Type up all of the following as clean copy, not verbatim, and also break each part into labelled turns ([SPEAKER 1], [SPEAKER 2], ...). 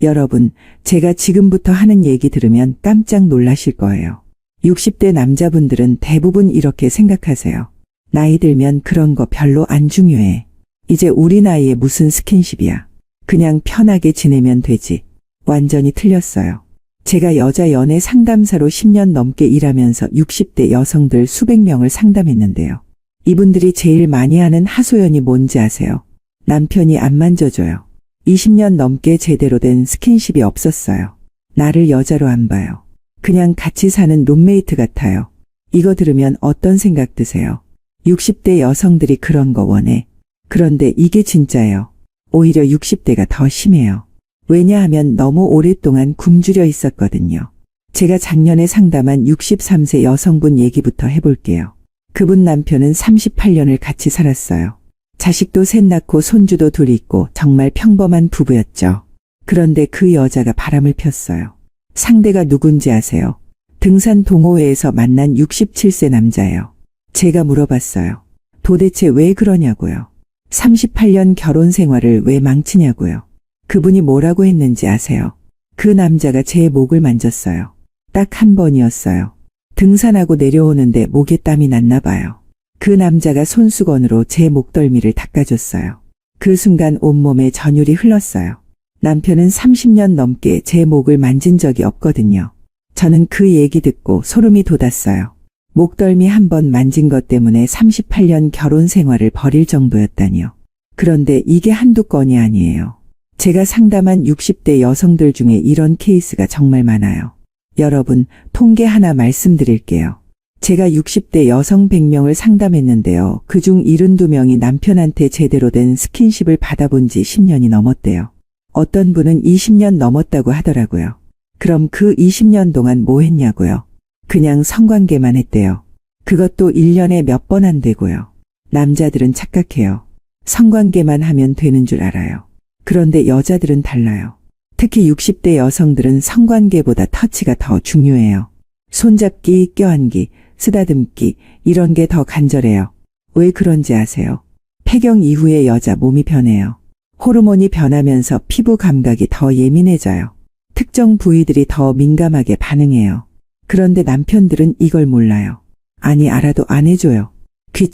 [SPEAKER 1] 여러분, 제가 지금부터 하는 얘기 들으면 깜짝 놀라실 거예요. 60대 남자분들은 대부분 이렇게 생각하세요. 나이 들면 그런 거 별로 안 중요해. 이제 우리 나이에 무슨 스킨십이야. 그냥 편하게 지내면 되지. 완전히 틀렸어요. 제가 여자 연애 상담사로 10년 넘게 일하면서 60대 여성들 수백 명을 상담했는데요. 이분들이 제일 많이 하는 하소연이 뭔지 아세요? 남편이 안 만져줘요. 20년 넘게 제대로 된 스킨십이 없었어요. 나를 여자로 안 봐요. 그냥 같이 사는 룸메이트 같아요. 이거 들으면 어떤 생각 드세요? 60대 여성들이 그런 거 원해. 그런데 이게 진짜예요. 오히려 60대가 더 심해요. 왜냐하면 너무 오랫동안 굶주려 있었거든요. 제가 작년에 상담한 63세 여성분 얘기부터 해볼게요. 그분 남편은 38년을 같이 살았어요. 자식도 셋 낳고 손주도 둘 있고 정말 평범한 부부였죠. 그런데 그 여자가 바람을 폈어요. 상대가 누군지 아세요? 등산 동호회에서 만난 67세 남자예요. 제가 물어봤어요. 도대체 왜 그러냐고요. 38년 결혼 생활을 왜 망치냐고요. 그분이 뭐라고 했는지 아세요? 그 남자가 제 목을 만졌어요. 딱 한 번이었어요. 등산하고 내려오는데 목에 땀이 났나 봐요. 그 남자가 손수건으로 제 목덜미를 닦아줬어요. 그 순간 온몸에 전율이 흘렀어요. 남편은 30년 넘게 제 목을 만진 적이 없거든요. 저는 그 얘기 듣고 소름이 돋았어요. 목덜미 한 번 만진 것 때문에 38년 결혼 생활을 버릴 정도였다니요. 그런데 이게 한두 건이 아니에요. 제가 상담한 60대 여성들 중에 이런 케이스가 정말 많아요. 여러분, 통계 하나 말씀드릴게요. 제가 60대 여성 100명을 상담했는데요. 그중 72명이 남편한테 제대로 된 스킨십을 받아본 지 10년이 넘었대요. 어떤 분은 20년 넘었다고 하더라고요. 그럼 그 20년 동안 뭐 했냐고요? 그냥 성관계만 했대요. 그것도 1년에 몇 번 안 되고요. 남자들은 착각해요. 성관계만 하면 되는 줄 알아요. 그런데 여자들은 달라요. 특히 60대 여성들은 성관계보다 터치가 더 중요해요. 손잡기, 껴안기, 쓰다듬기 이런 게 더 간절해요. 왜 그런지 아세요? 폐경 이후에 여자 몸이 변해요. 호르몬이 변하면서 피부 감각이 더 예민해져요. 특정 부위들이 더 민감하게 반응해요. 그런데 남편들은 이걸 몰라요. 아니 알아도 안 해줘요.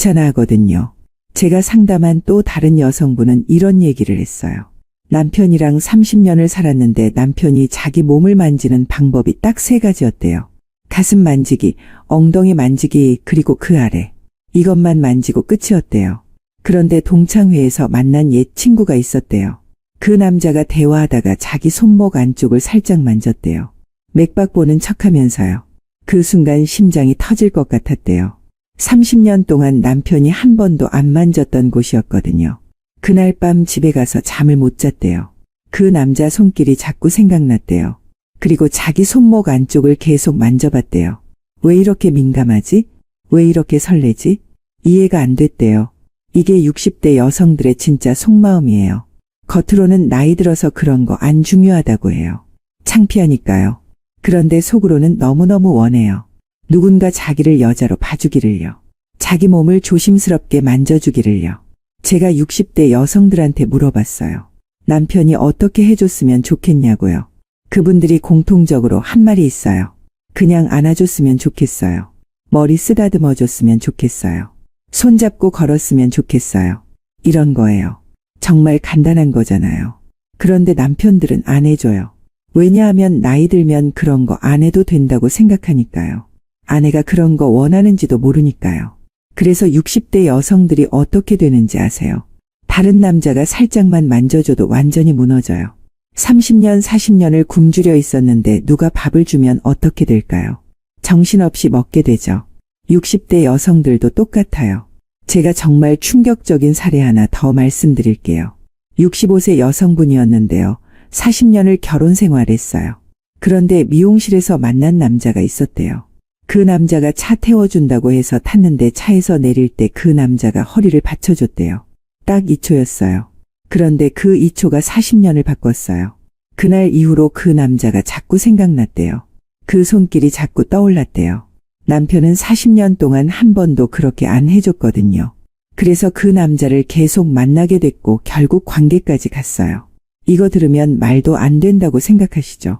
[SPEAKER 1] 귀찮아하거든요. 제가 상담한 또 다른 여성분은 이런 얘기를 했어요. 남편이랑 30년을 살았는데 남편이 자기 몸을 만지는 방법이 딱 3가지였대요. 가슴 만지기, 엉덩이 만지기, 그리고 그 아래. 이것만 만지고 끝이었대요. 그런데 동창회에서 만난 옛 친구가 있었대요. 그 남자가 대화하다가 자기 손목 안쪽을 살짝 만졌대요. 맥박 보는 척하면서요. 그 순간 심장이 터질 것 같았대요. 30년 동안 남편이 한 번도 안 만졌던 곳이었거든요. 그날 밤 집에 가서 잠을 못 잤대요. 그 남자 손길이 자꾸 생각났대요. 그리고 자기 손목 안쪽을 계속 만져봤대요. 왜 이렇게 민감하지? 왜 이렇게 설레지? 이해가 안 됐대요. 이게 60대 여성들의 진짜 속마음이에요. 겉으로는 나이 들어서 그런 거 안 중요하다고 해요. 창피하니까요. 그런데 속으로는 너무너무 원해요. 누군가 자기를 여자로 봐주기를요. 자기 몸을 조심스럽게 만져주기를요. 제가 60대 여성들한테 물어봤어요. 남편이 어떻게 해줬으면 좋겠냐고요. 그분들이 공통적으로 한 말이 있어요. 그냥 안아줬으면 좋겠어요. 머리 쓰다듬어줬으면 좋겠어요. 손잡고 걸었으면 좋겠어요. 이런 거예요. 정말 간단한 거잖아요. 그런데 남편들은 안 해줘요. 왜냐하면 나이 들면 그런 거 안 해도 된다고 생각하니까요. 아내가 그런 거 원하는지도 모르니까요. 그래서 60대 여성들이 어떻게 되는지 아세요? 다른 남자가 살짝만 만져줘도 완전히 무너져요. 30년, 40년을 굶주려 있었는데 누가 밥을 주면 어떻게 될까요? 정신없이 먹게 되죠. 60대 여성들도 똑같아요. 제가 정말 충격적인 사례 하나 더 말씀드릴게요. 65세 여성분이었는데요. 40년을 결혼 생활했어요. 그런데 미용실에서 만난 남자가 있었대요. 그 남자가 차 태워준다고 해서 탔는데 차에서 내릴 때 그 남자가 허리를 받쳐줬대요. 딱 2초였어요. 그런데 그 2초가 40년을 바꿨어요. 그날 이후로 그 남자가 자꾸 생각났대요. 그 손길이 자꾸 떠올랐대요. 남편은 40년 동안 한 번도 그렇게 안 해줬거든요. 그래서 그 남자를 계속 만나게 됐고 결국 관계까지 갔어요. 이거 들으면 말도 안 된다고 생각하시죠?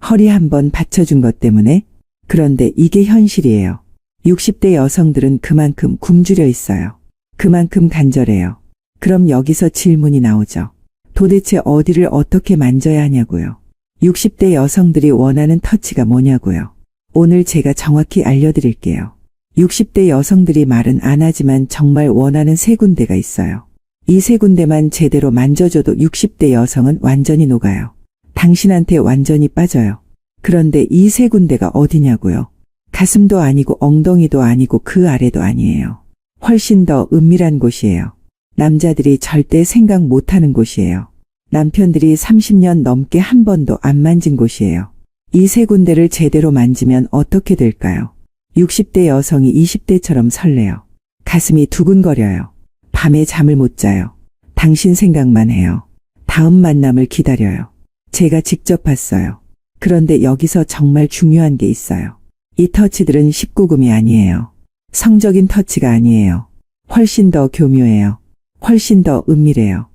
[SPEAKER 1] 허리 한번 받쳐준 것 때문에? 그런데 이게 현실이에요. 60대 여성들은 그만큼 굶주려 있어요. 그만큼 간절해요. 그럼 여기서 질문이 나오죠. 도대체 어디를 어떻게 만져야 하냐고요. 60대 여성들이 원하는 터치가 뭐냐고요. 오늘 제가 정확히 알려드릴게요. 60대 여성들이 말은 안 하지만 정말 원하는 세 군데가 있어요. 이 세 군데만 제대로 만져줘도 60대 여성은 완전히 녹아요. 당신한테 완전히 빠져요. 그런데 이 세 군데가 어디냐고요? 가슴도 아니고 엉덩이도 아니고 그 아래도 아니에요. 훨씬 더 은밀한 곳이에요. 남자들이 절대 생각 못하는 곳이에요. 남편들이 30년 넘게 한 번도 안 만진 곳이에요. 이 세 군데를 제대로 만지면 어떻게 될까요? 60대 여성이 20대처럼 설레요. 가슴이 두근거려요. 밤에 잠을 못 자요. 당신 생각만 해요. 다음 만남을 기다려요. 제가 직접 봤어요. 그런데 여기서 정말 중요한 게 있어요. 이 터치들은 19금이 아니에요. 성적인 터치가 아니에요. 훨씬 더 교묘해요. 훨씬 더 은밀해요.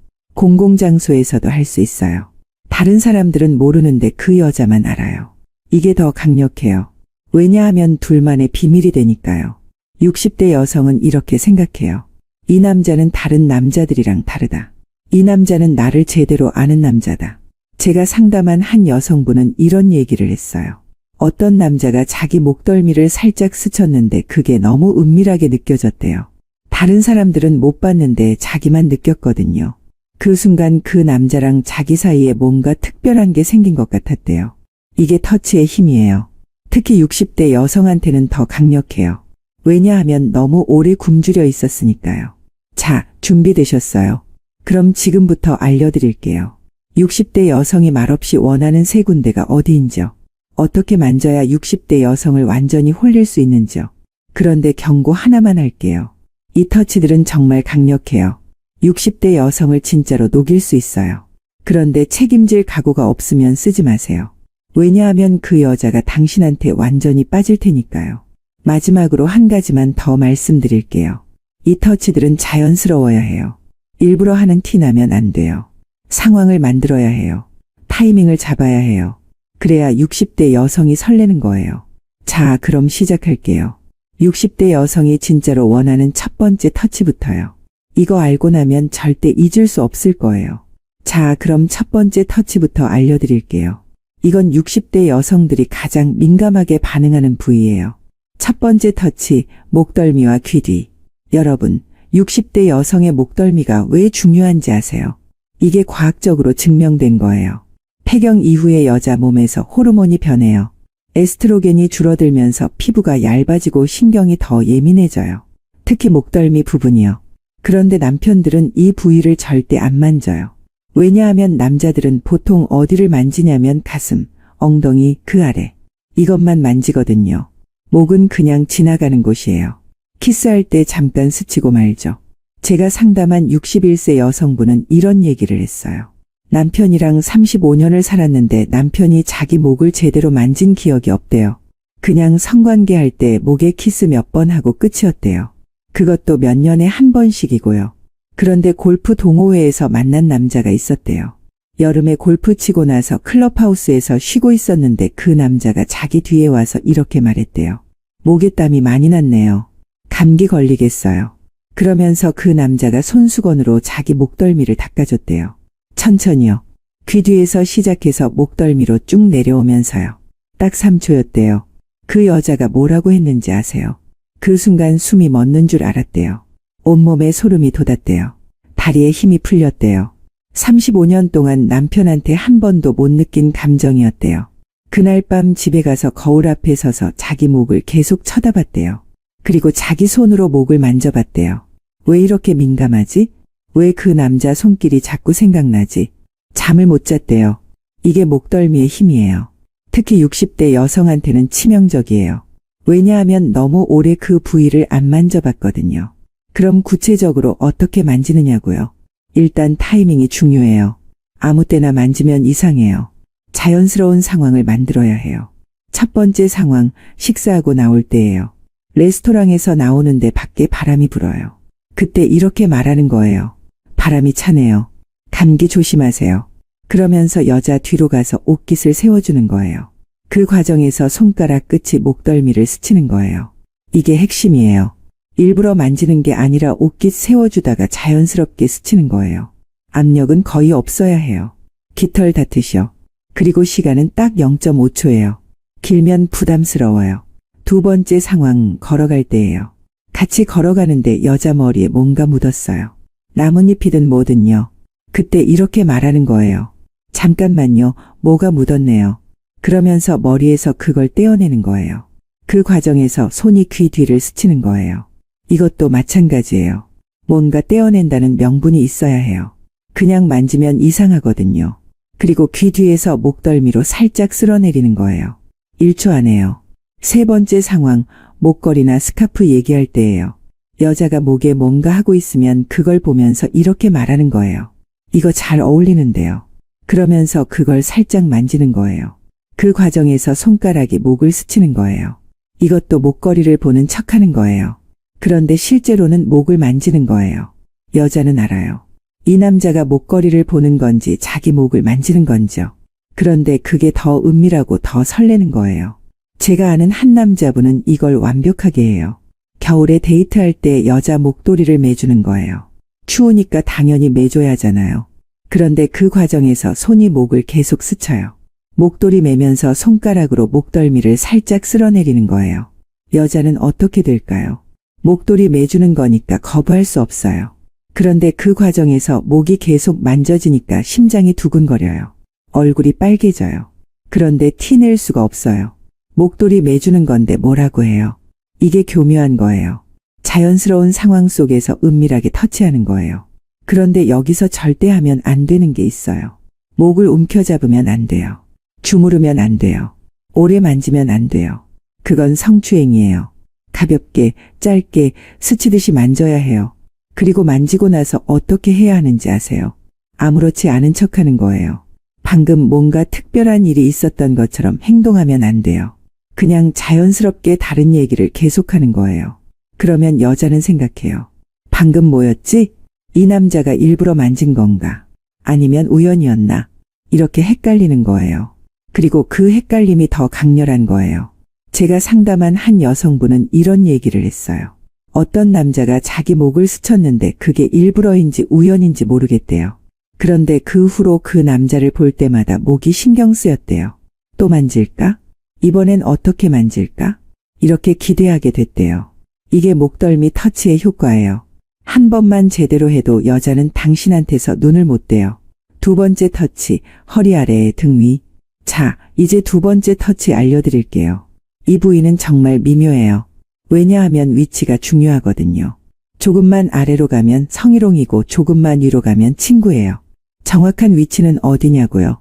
[SPEAKER 1] 공공장소에서도 할 수 있어요. 다른 사람들은 모르는데 그 여자만 알아요. 이게 더 강력해요. 왜냐하면 둘만의 비밀이 되니까요. 60대 여성은 이렇게 생각해요. 이 남자는 다른 남자들이랑 다르다. 이 남자는 나를 제대로 아는 남자다. 제가 상담한 한 여성분은 이런 얘기를 했어요. 어떤 남자가 자기 목덜미를 살짝 스쳤는데 그게 너무 은밀하게 느껴졌대요. 다른 사람들은 못 봤는데 자기만 느꼈거든요. 그 순간 그 남자랑 자기 사이에 뭔가 특별한 게 생긴 것 같았대요. 이게 터치의 힘이에요. 특히 60대 여성한테는 더 강력해요. 왜냐하면 너무 오래 굶주려 있었으니까요. 자, 준비되셨어요? 그럼 지금부터 알려드릴게요. 60대 여성이 말없이 원하는 세 군데가 어디인지요. 어떻게 만져야 60대 여성을 완전히 홀릴 수 있는지요. 그런데 경고 하나만 할게요. 이 터치들은 정말 강력해요. 60대 여성을 진짜로 녹일 수 있어요. 그런데 책임질 각오가 없으면 쓰지 마세요. 왜냐하면 그 여자가 당신한테 완전히 빠질 테니까요. 마지막으로 한 가지만 더 말씀드릴게요. 이 터치들은 자연스러워야 해요. 일부러 하는 티 나면 안 돼요. 상황을 만들어야 해요. 타이밍을 잡아야 해요. 그래야 60대 여성이 설레는 거예요. 자, 그럼 시작할게요. 60대 여성이 진짜로 원하는 첫 번째 터치부터요. 이거 알고 나면 절대 잊을 수 없을 거예요. 자, 그럼 첫 번째 터치부터 알려드릴게요. 이건 60대 여성들이 가장 민감하게 반응하는 부위예요. 첫 번째 터치, 목덜미와 귀 뒤. 여러분, 60대 여성의 목덜미가 왜 중요한지 아세요? 이게 과학적으로 증명된 거예요. 폐경 이후에 여자 몸에서 호르몬이 변해요. 에스트로겐이 줄어들면서 피부가 얇아지고 신경이 더 예민해져요. 특히 목덜미 부분이요. 그런데 남편들은 이 부위를 절대 안 만져요. 왜냐하면 남자들은 보통 어디를 만지냐면 가슴, 엉덩이, 그 아래. 이것만 만지거든요. 목은 그냥 지나가는 곳이에요. 키스할 때 잠깐 스치고 말죠. 제가 상담한 61세 여성분은 이런 얘기를 했어요. 남편이랑 35년을 살았는데 남편이 자기 목을 제대로 만진 기억이 없대요. 그냥 성관계할 때 목에 키스 몇 번 하고 끝이었대요. 그것도 몇 년에 한 번씩이고요. 그런데 골프 동호회에서 만난 남자가 있었대요. 여름에 골프 치고 나서 클럽하우스에서 쉬고 있었는데 그 남자가 자기 뒤에 와서 이렇게 말했대요. 목에 땀이 많이 났네요. 감기 걸리겠어요. 그러면서 그 남자가 손수건으로 자기 목덜미를 닦아줬대요. 천천히요. 귀 뒤에서 시작해서 목덜미로 쭉 내려오면서요. 딱 3초였대요. 그 여자가 뭐라고 했는지 아세요? 그 순간 숨이 멎는 줄 알았대요. 온몸에 소름이 돋았대요. 다리에 힘이 풀렸대요. 35년 동안 남편한테 한 번도 못 느낀 감정이었대요. 그날 밤 집에 가서 거울 앞에 서서 자기 목을 계속 쳐다봤대요. 그리고 자기 손으로 목을 만져봤대요. 왜 이렇게 민감하지? 왜 그 남자 손길이 자꾸 생각나지? 잠을 못 잤대요. 이게 목덜미의 힘이에요. 특히 60대 여성한테는 치명적이에요. 왜냐하면 너무 오래 그 부위를 안 만져봤거든요. 그럼 구체적으로 어떻게 만지느냐고요? 일단 타이밍이 중요해요. 아무 때나 만지면 이상해요. 자연스러운 상황을 만들어야 해요. 첫 번째 상황, 식사하고 나올 때예요. 레스토랑에서 나오는데 밖에 바람이 불어요. 그때 이렇게 말하는 거예요. 바람이 차네요. 감기 조심하세요. 그러면서 여자 뒤로 가서 옷깃을 세워주는 거예요. 그 과정에서 손가락 끝이 목덜미를 스치는 거예요. 이게 핵심이에요. 일부러 만지는 게 아니라 옷깃 세워주다가 자연스럽게 스치는 거예요. 압력은 거의 없어야 해요. 깃털 닿듯이요. 그리고 시간은 딱 0.5초예요. 길면 부담스러워요. 두 번째 상황, 걸어갈 때예요. 같이 걸어가는데 여자 머리에 뭔가 묻었어요. 나뭇잎이든 뭐든요. 그때 이렇게 말하는 거예요. 잠깐만요, 뭐가 묻었네요. 그러면서 머리에서 그걸 떼어내는 거예요. 그 과정에서 손이 귀 뒤를 스치는 거예요. 이것도 마찬가지예요. 뭔가 떼어낸다는 명분이 있어야 해요. 그냥 만지면 이상하거든요. 그리고 귀 뒤에서 목덜미로 살짝 쓸어내리는 거예요. 1초 안에요. 세 번째 상황, 목걸이나 스카프 얘기할 때예요. 여자가 목에 뭔가 하고 있으면 그걸 보면서 이렇게 말하는 거예요. 이거 잘 어울리는데요. 그러면서 그걸 살짝 만지는 거예요. 그 과정에서 손가락이 목을 스치는 거예요. 이것도 목걸이를 보는 척하는 거예요. 그런데 실제로는 목을 만지는 거예요. 여자는 알아요. 이 남자가 목걸이를 보는 건지 자기 목을 만지는 건지요. 그런데 그게 더 은밀하고 더 설레는 거예요. 제가 아는 한 남자분은 이걸 완벽하게 해요. 겨울에 데이트할 때 여자 목도리를 매주는 거예요. 추우니까 당연히 매줘야 하잖아요. 그런데 그 과정에서 손이 목을 계속 스쳐요. 목도리 매면서 손가락으로 목덜미를 살짝 쓸어내리는 거예요. 여자는 어떻게 될까요? 목도리 매주는 거니까 거부할 수 없어요. 그런데 그 과정에서 목이 계속 만져지니까 심장이 두근거려요. 얼굴이 빨개져요. 그런데 티 낼 수가 없어요. 목도리 매주는 건데 뭐라고 해요? 이게 교묘한 거예요. 자연스러운 상황 속에서 은밀하게 터치하는 거예요. 그런데 여기서 절대 하면 안 되는 게 있어요. 목을 움켜잡으면 안 돼요. 주무르면 안 돼요. 오래 만지면 안 돼요. 그건 성추행이에요. 가볍게, 짧게, 스치듯이 만져야 해요. 그리고 만지고 나서 어떻게 해야 하는지 아세요? 아무렇지 않은 척하는 거예요. 방금 뭔가 특별한 일이 있었던 것처럼 행동하면 안 돼요. 그냥 자연스럽게 다른 얘기를 계속하는 거예요. 그러면 여자는 생각해요. 방금 뭐였지? 이 남자가 일부러 만진 건가? 아니면 우연이었나? 이렇게 헷갈리는 거예요. 그리고 그 헷갈림이 더 강렬한 거예요. 제가 상담한 한 여성분은 이런 얘기를 했어요. 어떤 남자가 자기 목을 스쳤는데 그게 일부러인지 우연인지 모르겠대요. 그런데 그 후로 그 남자를 볼 때마다 목이 신경 쓰였대요. 또 만질까? 이번엔 어떻게 만질까? 이렇게 기대하게 됐대요. 이게 목덜미 터치의 효과예요. 한 번만 제대로 해도 여자는 당신한테서 눈을 못 떼요. 두 번째 터치, 허리 아래에 등 위. 자, 이제 두 번째 터치 알려드릴게요. 이 부위는 정말 미묘해요. 왜냐하면 위치가 중요하거든요. 조금만 아래로 가면 성희롱이고 조금만 위로 가면 친구예요. 정확한 위치는 어디냐고요?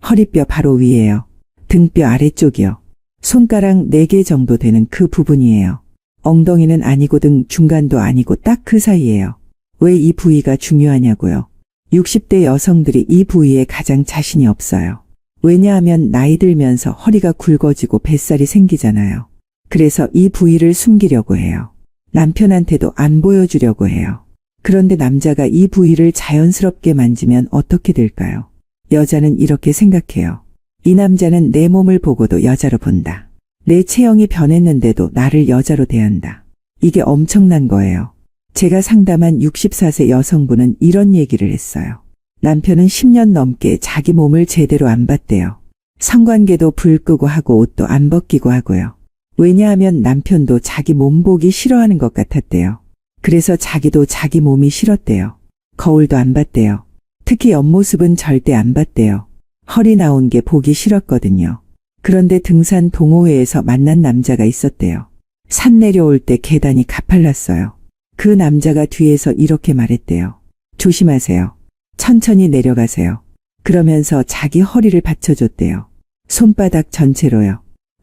[SPEAKER 1] 허리뼈 바로 위에요. 등뼈 아래쪽이요. 손가락 4개 정도 되는 그 부분이에요. 엉덩이는 아니고 등 중간도 아니고 딱 그 사이예요. 왜 이 부위가 중요하냐고요? 60대 여성들이 이 부위에 가장 자신이 없어요. 왜냐하면 나이 들면서 허리가 굵어지고 뱃살이 생기잖아요. 그래서 이 부위를 숨기려고 해요. 남편한테도 안 보여주려고 해요. 그런데 남자가 이 부위를 자연스럽게 만지면 어떻게 될까요? 여자는 이렇게 생각해요. 이 남자는 내 몸을 보고도 여자로 본다. 내 체형이 변했는데도 나를 여자로 대한다. 이게 엄청난 거예요. 제가 상담한 64세 여성분은 이런 얘기를 했어요. 남편은 10년 넘게 자기 몸을 제대로 안 봤대요. 성관계도 불 끄고 하고 옷도 안 벗기고 하고요. 왜냐하면 남편도 자기 몸 보기 싫어하는 것 같았대요. 그래서 자기도 자기 몸이 싫었대요. 거울도 안 봤대요. 특히 옆모습은 절대 안 봤대요. 허리 나온 게 보기 싫었거든요. 그런데 등산 동호회에서 만난 남자가 있었대요. 산 내려올 때 계단이 가팔랐어요. 그 남자가 뒤에서 이렇게 말했대요. 조심하세요. 천천히 내려가세요. 그러면서 자기 허리를 받쳐줬대요. 손바닥 전체로요.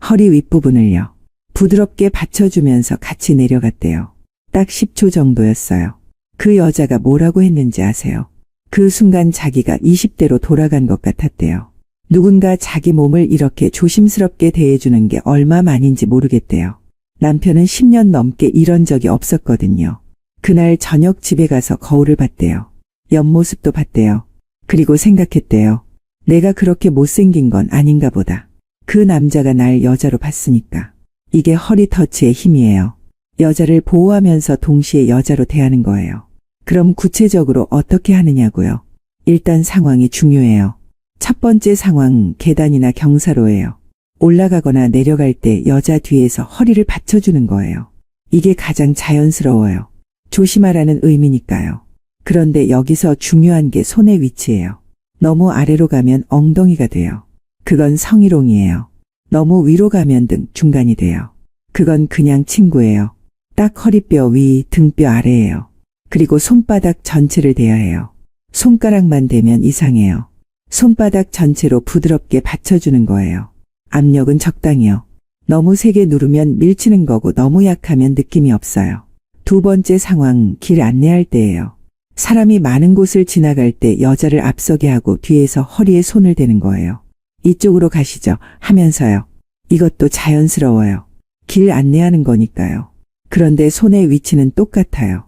[SPEAKER 1] 허리 윗부분을요. 부드럽게 받쳐주면서 같이 내려갔대요. 딱 10초 정도였어요. 그 여자가 뭐라고 했는지 아세요? 그 순간 자기가 20대로 돌아간 것 같았대요. 누군가 자기 몸을 이렇게 조심스럽게 대해주는 게 얼마만인지 모르겠대요. 남편은 10년 넘게 이런 적이 없었거든요. 그날 저녁 집에 가서 거울을 봤대요. 옆모습도 봤대요. 그리고 생각했대요. 내가 그렇게 못생긴 건 아닌가 보다. 그 남자가 날 여자로 봤으니까. 이게 허리 터치의 힘이에요. 여자를 보호하면서 동시에 여자로 대하는 거예요. 그럼 구체적으로 어떻게 하느냐고요? 일단 상황이 중요해요. 첫 번째 상황, 계단이나 경사로예요. 올라가거나 내려갈 때 여자 뒤에서 허리를 받쳐주는 거예요. 이게 가장 자연스러워요. 조심하라는 의미니까요. 그런데 여기서 중요한 게 손의 위치예요. 너무 아래로 가면 엉덩이가 돼요. 그건 성희롱이에요. 너무 위로 가면 등 중간이 돼요. 그건 그냥 친구예요. 딱 허리뼈 위, 등뼈 아래예요. 그리고 손바닥 전체를 대야 해요. 손가락만 대면 이상해요. 손바닥 전체로 부드럽게 받쳐주는 거예요. 압력은 적당히요. 너무 세게 누르면 밀치는 거고 너무 약하면 느낌이 없어요. 두 번째 상황, 길 안내할 때예요. 사람이 많은 곳을 지나갈 때 여자를 앞서게 하고 뒤에서 허리에 손을 대는 거예요. 이쪽으로 가시죠 하면서요. 이것도 자연스러워요. 길 안내하는 거니까요. 그런데 손의 위치는 똑같아요.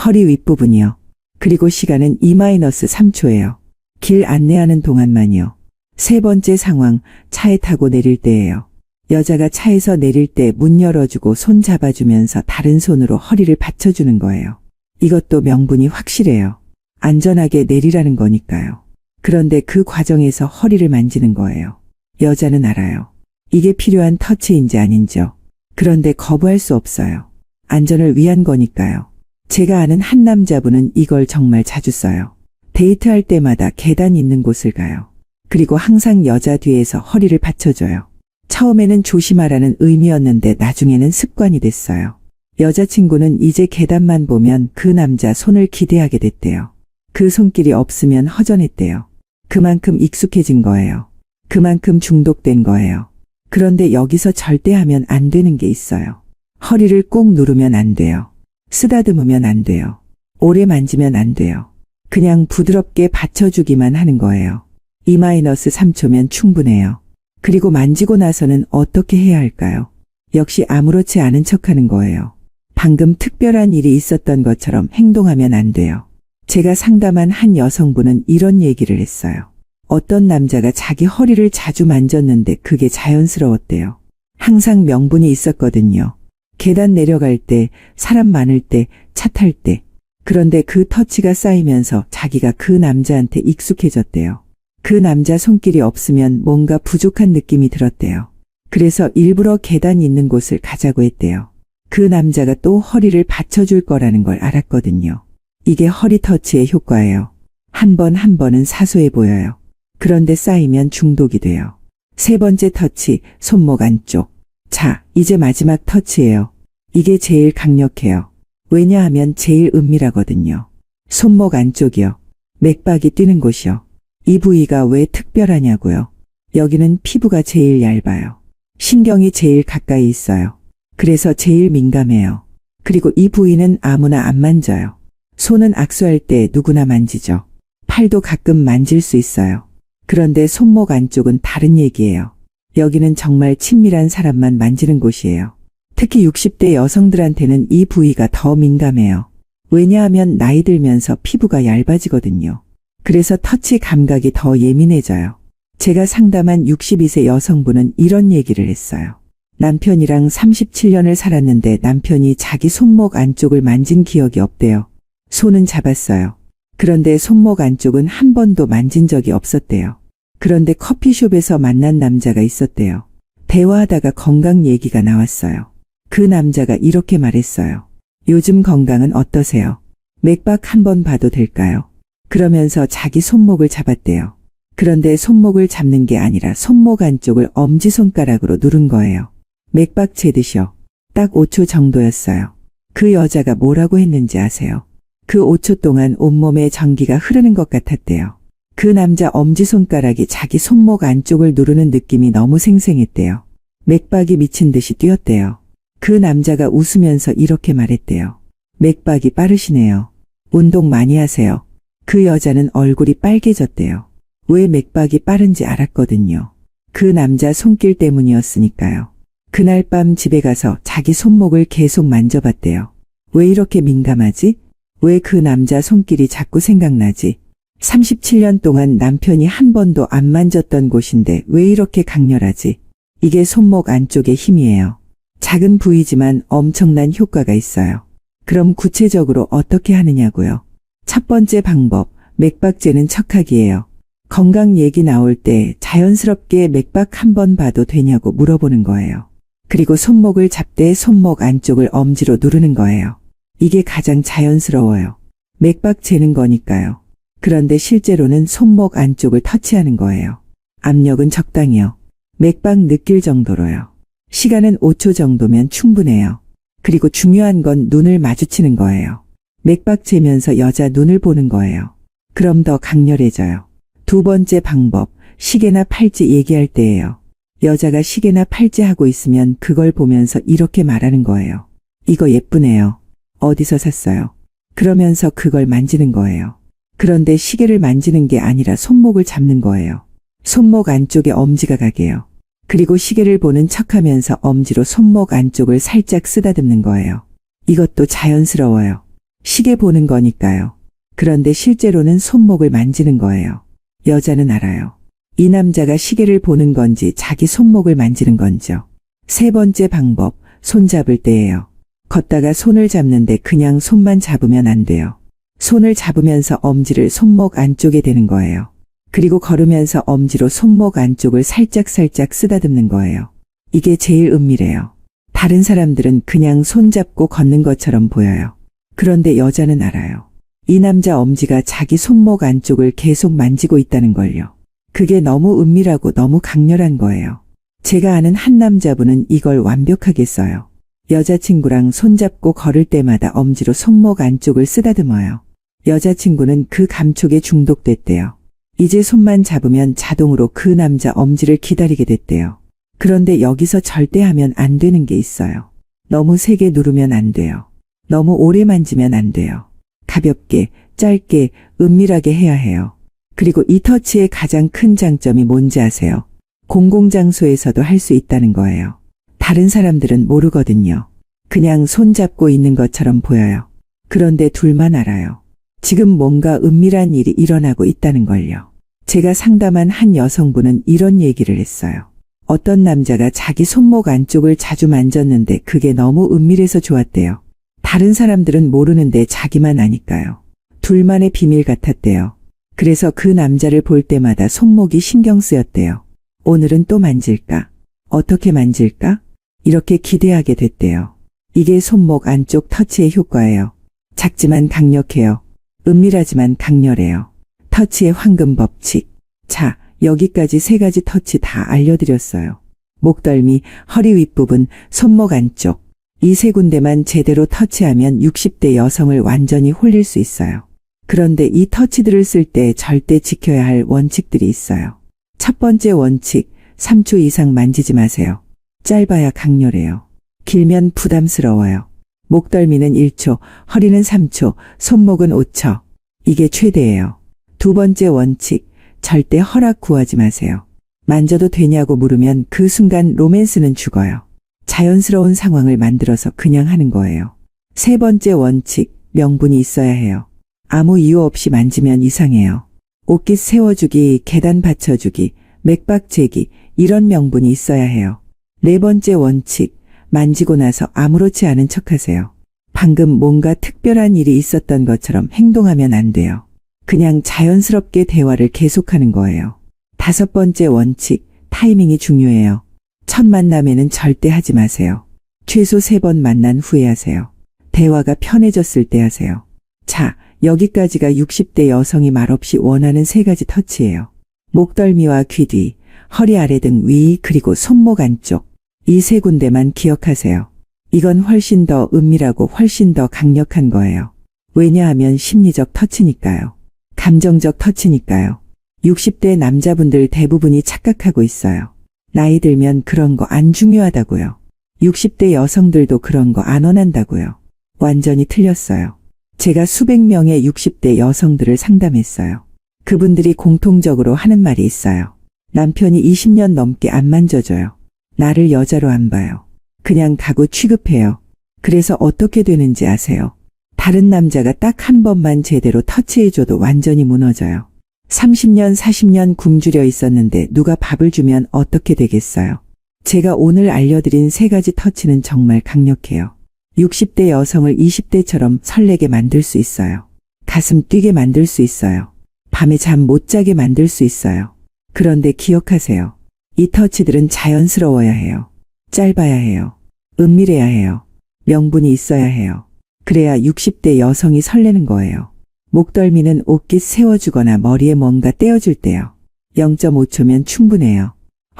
[SPEAKER 1] 허리 윗부분이요. 그리고 시간은 2-3초예요. 길 안내하는 동안만요. 세 번째 상황, 차에 타고 내릴 때예요. 여자가 차에서 내릴 때 문 열어주고 손 잡아주면서 다른 손으로 허리를 받쳐주는 거예요. 이것도 명분이 확실해요. 안전하게 내리라는 거니까요. 그런데 그 과정에서 허리를 만지는 거예요. 여자는 알아요. 이게 필요한 터치인지 아닌지요. 그런데 거부할 수 없어요. 안전을 위한 거니까요. 제가 아는 한 남자분은 이걸 정말 자주 써요. 데이트할 때마다 계단 있는 곳을 가요. 그리고 항상 여자 뒤에서 허리를 받쳐줘요. 처음에는 조심하라는 의미였는데 나중에는 습관이 됐어요. 여자친구는 이제 계단만 보면 그 남자 손을 기대하게 됐대요. 그 손길이 없으면 허전했대요. 그만큼 익숙해진 거예요. 그만큼 중독된 거예요. 그런데 여기서 절대 하면 안 되는 게 있어요. 허리를 꾹 누르면 안 돼요. 쓰다듬으면 안 돼요. 오래 만지면 안 돼요. 그냥 부드럽게 받쳐주기만 하는 거예요. 2-3초면 충분해요. 그리고 만지고 나서는 어떻게 해야 할까요? 역시 아무렇지 않은 척하는 거예요. 방금 특별한 일이 있었던 것처럼 행동하면 안 돼요. 제가 상담한 한 여성분은 이런 얘기를 했어요. 어떤 남자가 자기 허리를 자주 만졌는데 그게 자연스러웠대요. 항상 명분이 있었거든요. 계단 내려갈 때, 사람 많을 때, 차 탈 때. 그런데 그 터치가 쌓이면서 자기가 그 남자한테 익숙해졌대요. 그 남자 손길이 없으면 뭔가 부족한 느낌이 들었대요. 그래서 일부러 계단 있는 곳을 가자고 했대요. 그 남자가 또 허리를 받쳐줄 거라는 걸 알았거든요. 이게 허리 터치의 효과예요. 한 번 한 번은 사소해 보여요. 그런데 쌓이면 중독이 돼요. 세 번째 터치, 손목 안쪽. 자, 이제 마지막 터치예요. 이게 제일 강력해요. 왜냐하면 제일 은밀하거든요. 손목 안쪽이요. 맥박이 뛰는 곳이요. 이 부위가 왜 특별하냐고요. 여기는 피부가 제일 얇아요. 신경이 제일 가까이 있어요. 그래서 제일 민감해요. 그리고 이 부위는 아무나 안 만져요. 손은 악수할 때 누구나 만지죠. 팔도 가끔 만질 수 있어요. 그런데 손목 안쪽은 다른 얘기예요. 여기는 정말 친밀한 사람만 만지는 곳이에요. 특히 60대 여성들한테는 이 부위가 더 민감해요. 왜냐하면 나이 들면서 피부가 얇아지거든요. 그래서 터치 감각이 더 예민해져요. 제가 상담한 62세 여성분은 이런 얘기를 했어요. 남편이랑 37년을 살았는데 남편이 자기 손목 안쪽을 만진 기억이 없대요. 손은 잡았어요. 그런데 손목 안쪽은 한 번도 만진 적이 없었대요. 그런데 커피숍에서 만난 남자가 있었대요. 대화하다가 건강 얘기가 나왔어요. 그 남자가 이렇게 말했어요. 요즘 건강은 어떠세요? 맥박 한번 봐도 될까요? 그러면서 자기 손목을 잡았대요. 그런데 손목을 잡는 게 아니라 손목 안쪽을 엄지손가락으로 누른 거예요. 맥박 재듯이요. 딱 5초 정도였어요. 그 여자가 뭐라고 했는지 아세요? 그 5초 동안 온몸에 전기가 흐르는 것 같았대요. 그 남자 엄지손가락이 자기 손목 안쪽을 누르는 느낌이 너무 생생했대요. 맥박이 미친 듯이 뛰었대요. 그 남자가 웃으면서 이렇게 말했대요. 맥박이 빠르시네요. 운동 많이 하세요. 그 여자는 얼굴이 빨개졌대요. 왜 맥박이 빠른지 알았거든요. 그 남자 손길 때문이었으니까요. 그날 밤 집에 가서 자기 손목을 계속 만져봤대요. 왜 이렇게 민감하지? 왜 그 남자 손길이 자꾸 생각나지? 37년 동안 남편이 한 번도 안 만졌던 곳인데 왜 이렇게 강렬하지? 이게 손목 안쪽의 힘이에요. 작은 부위지만 엄청난 효과가 있어요. 그럼 구체적으로 어떻게 하느냐고요? 첫 번째 방법, 맥박 재는 척하기예요. 건강 얘기 나올 때 자연스럽게 맥박 한번 봐도 되냐고 물어보는 거예요. 그리고 손목을 잡되 손목 안쪽을 엄지로 누르는 거예요. 이게 가장 자연스러워요. 맥박 재는 거니까요. 그런데 실제로는 손목 안쪽을 터치하는 거예요. 압력은 적당히요. 맥박 느낄 정도로요. 시간은 5초 정도면 충분해요. 그리고 중요한 건 눈을 마주치는 거예요. 맥박 재면서 여자 눈을 보는 거예요. 그럼 더 강렬해져요. 두 번째 방법, 시계나 팔찌 얘기할 때예요. 여자가 시계나 팔찌 하고 있으면 그걸 보면서 이렇게 말하는 거예요. 이거 예쁘네요. 어디서 샀어요? 그러면서 그걸 만지는 거예요. 그런데 시계를 만지는 게 아니라 손목을 잡는 거예요. 손목 안쪽에 엄지가 가게요. 그리고 시계를 보는 척하면서 엄지로 손목 안쪽을 살짝 쓰다듬는 거예요. 이것도 자연스러워요. 시계 보는 거니까요. 그런데 실제로는 손목을 만지는 거예요. 여자는 알아요. 이 남자가 시계를 보는 건지 자기 손목을 만지는 건지요. 세 번째 방법, 손 잡을 때예요. 걷다가 손을 잡는데 그냥 손만 잡으면 안 돼요. 손을 잡으면서 엄지를 손목 안쪽에 대는 거예요. 그리고 걸으면서 엄지로 손목 안쪽을 살짝 쓰다듬는 거예요. 이게 제일 은밀해요. 다른 사람들은 그냥 손 잡고 걷는 것처럼 보여요. 그런데 여자는 알아요. 이 남자 엄지가 자기 손목 안쪽을 계속 만지고 있다는 걸요. 그게 너무 은밀하고 너무 강렬한 거예요. 제가 아는 한 남자분은 이걸 완벽하게 써요. 여자친구랑 손잡고 걸을 때마다 엄지로 손목 안쪽을 쓰다듬어요. 여자친구는 그 감촉에 중독됐대요. 이제 손만 잡으면 자동으로 그 남자 엄지를 기다리게 됐대요. 그런데 여기서 절대 하면 안 되는 게 있어요. 너무 세게 누르면 안 돼요. 너무 오래 만지면 안 돼요. 가볍게, 짧게, 은밀하게 해야 해요. 그리고 이 터치의 가장 큰 장점이 뭔지 아세요? 공공장소에서도 할 수 있다는 거예요. 다른 사람들은 모르거든요. 그냥 손 잡고 있는 것처럼 보여요. 그런데 둘만 알아요. 지금 뭔가 은밀한 일이 일어나고 있다는 걸요. 제가 상담한 한 여성분은 이런 얘기를 했어요. 어떤 남자가 자기 손목 안쪽을 자주 만졌는데 그게 너무 은밀해서 좋았대요. 다른 사람들은 모르는데 자기만 아니까요. 둘만의 비밀 같았대요. 그래서 그 남자를 볼 때마다 손목이 신경 쓰였대요. 오늘은 또 만질까? 어떻게 만질까? 이렇게 기대하게 됐대요. 이게 손목 안쪽 터치의 효과예요. 작지만 강력해요. 은밀하지만 강렬해요. 터치의 황금 법칙. 자, 여기까지 3가지 터치 다 알려드렸어요. 목덜미, 허리 윗부분, 손목 안쪽. 이 3군데만 제대로 터치하면 60대 여성을 완전히 홀릴 수 있어요. 그런데 이 터치들을 쓸 때 절대 지켜야 할 원칙들이 있어요. 첫 번째 원칙, 3초 이상 만지지 마세요. 짧아야 강렬해요. 길면 부담스러워요. 목덜미는 1초, 허리는 3초, 손목은 5초. 이게 최대예요. 두 번째 원칙, 절대 허락 구하지 마세요. 만져도 되냐고 물으면 그 순간 로맨스는 죽어요. 자연스러운 상황을 만들어서 그냥 하는 거예요. 세 번째 원칙, 명분이 있어야 해요. 아무 이유 없이 만지면 이상해요. 옷깃 세워주기, 계단 받쳐주기, 맥박 재기, 이런 명분이 있어야 해요. 네 번째 원칙, 만지고 나서 아무렇지 않은 척하세요. 방금 뭔가 특별한 일이 있었던 것처럼 행동하면 안 돼요. 그냥 자연스럽게 대화를 계속하는 거예요. 다섯 번째 원칙, 타이밍이 중요해요. 첫 만남에는 절대 하지 마세요. 최소 3번 만난 후에 하세요. 대화가 편해졌을 때 하세요. 자, 여기까지가 60대 여성이 말없이 원하는 3가지 터치예요. 목덜미와 귀 뒤, 허리 아래 등 위, 그리고 손목 안쪽. 이 3군데만 기억하세요. 이건 훨씬 더 은밀하고 훨씬 더 강력한 거예요. 왜냐하면 심리적 터치니까요. 감정적 터치니까요. 60대 남자분들 대부분이 착각하고 있어요. 나이 들면 그런 거 안 중요하다고요. 60대 여성들도 그런 거 안 원한다고요. 완전히 틀렸어요. 제가 수백 명의 60대 여성들을 상담했어요. 그분들이 공통적으로 하는 말이 있어요. 남편이 20년 넘게 안 만져줘요. 나를 여자로 안 봐요. 그냥 가구 취급해요. 그래서 어떻게 되는지 아세요? 다른 남자가 딱 한 번만 제대로 터치해줘도 완전히 무너져요. 30년, 40년 굶주려 있었는데 누가 밥을 주면 어떻게 되겠어요? 제가 오늘 알려드린 3가지 터치는 정말 강력해요. 60대 여성을 20대처럼 설레게 만들 수 있어요. 가슴 뛰게 만들 수 있어요. 밤에 잠 못 자게 만들 수 있어요. 그런데 기억하세요. 이 터치들은 자연스러워야 해요. 짧아야 해요. 은밀해야 해요. 명분이 있어야 해요. 그래야 60대 여성이 설레는 거예요. 목덜미는 옷깃 세워주거나 머리에 뭔가 떼어줄 때요. 0.5초면 충분해요.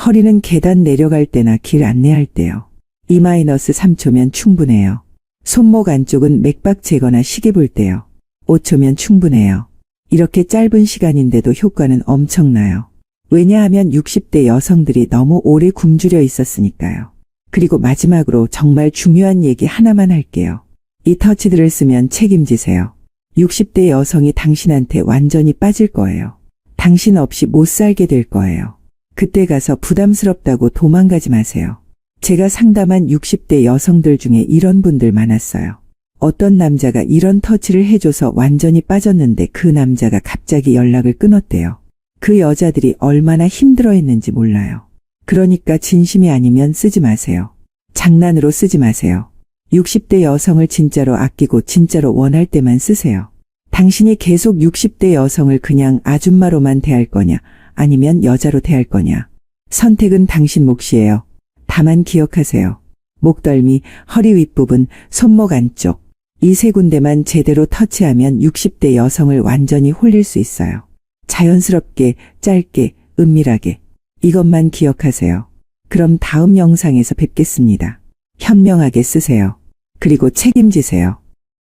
[SPEAKER 1] 허리는 계단 내려갈 때나 길 안내할 때요. 2-3초면 충분해요. 손목 안쪽은 맥박 재거나 시계 볼 때요. 5초면 충분해요. 이렇게 짧은 시간인데도 효과는 엄청나요. 왜냐하면 60대 여성들이 너무 오래 굶주려 있었으니까요. 그리고 마지막으로 정말 중요한 얘기 하나만 할게요. 이 터치들을 쓰면 책임지세요. 60대 여성이 당신한테 완전히 빠질 거예요. 당신 없이 못 살게 될 거예요. 그때 가서 부담스럽다고 도망가지 마세요. 제가 상담한 60대 여성들 중에 이런 분들 많았어요. 어떤 남자가 이런 터치를 해줘서 완전히 빠졌는데 그 남자가 갑자기 연락을 끊었대요. 그 여자들이 얼마나 힘들어했는지 몰라요. 그러니까 진심이 아니면 쓰지 마세요. 장난으로 쓰지 마세요. 60대 여성을 진짜로 아끼고 진짜로 원할 때만 쓰세요. 당신이 계속 60대 여성을 그냥 아줌마로만 대할 거냐, 아니면 여자로 대할 거냐. 선택은 당신 몫이에요. 다만 기억하세요. 목덜미, 허리 윗부분, 손목 안쪽. 이 3군데만 제대로 터치하면 60대 여성을 완전히 홀릴 수 있어요. 자연스럽게, 짧게, 은밀하게. 이것만 기억하세요. 그럼 다음 영상에서 뵙겠습니다. 현명하게 쓰세요. 그리고 책임지세요.